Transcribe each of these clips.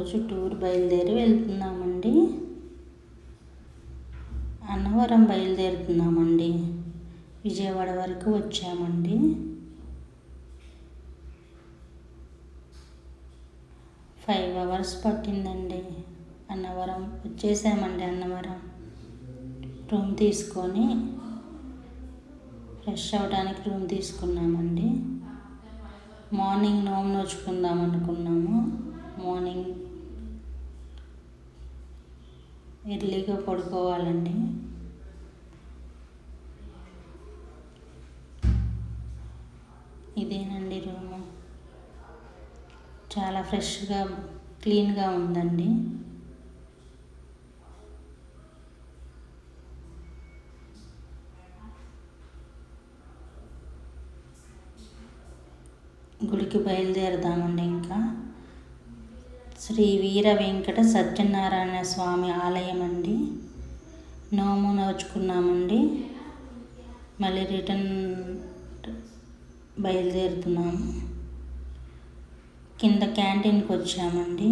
ఈరోజు టూర్ బయలుదేరి వెళ్తున్నామండి. అన్నవరం బయలుదేరుతున్నామండి. విజయవాడ వరకు వచ్చామండి. 5 hours పట్టిందండి. అన్నవరం వచ్చేసామండి. అన్నవరం రూమ్ తీసుకొని ఫ్రెష్ అవ్వడానికి రూమ్ తీసుకున్నామండి. మార్నింగ్ నోము నోచుకుందాం అనుకున్నాము. మార్నింగ్ ఎర్లీగా పడుకోవాలండి. ఇదేనండి రూము. చాలా ఫ్రెష్గా క్లీన్గా ఉందండి. గుడికి బయలుదేరదామండి. ఇంకా శ్రీ వీర వెంకట సత్యనారాయణ స్వామి ఆలయం అండి. నోము నోచుకున్నామండి. మళ్ళీ రిటర్న్ బయలుదేరుతున్నాము. కింద క్యాంటీన్కి వచ్చామండి.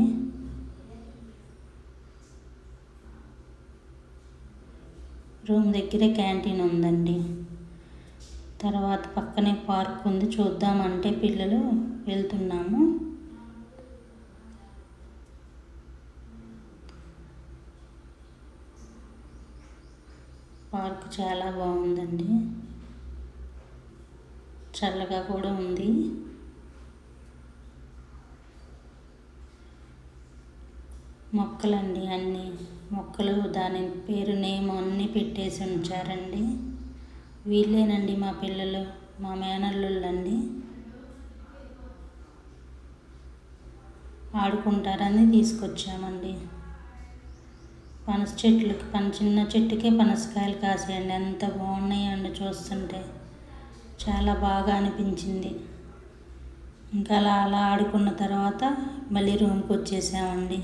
రూమ్ దగ్గరే క్యాంటీన్ ఉందండి. తర్వాత పక్కనే పార్క్ ఉంది, చూద్దామంటే పిల్లలు వెళ్తున్నాము. పార్క్ చాలా బాగుందండి. చల్లగా కూడా ఉంది. మొక్కలండి, అన్ని మొక్కలు దాని పేరు నేమ్ అన్నీ పెట్టేసి ఉంచారండి. వీళ్ళేనండి మా పిల్లలు, మా మేనల్లుళ్ళండి. ఆడుకుంటారని తీసుకొచ్చామండి. పనస చెట్లకి చిన్న చెట్టుకే పనసకాయలు కాసాయండి. ఎంత బాగున్నాయండి చూస్తుంటే. చాలా బాగా అనిపించింది. ఇంకా అలా ఆడుకున్న తర్వాత మళ్ళీ రూమ్కి వచ్చేసామండి.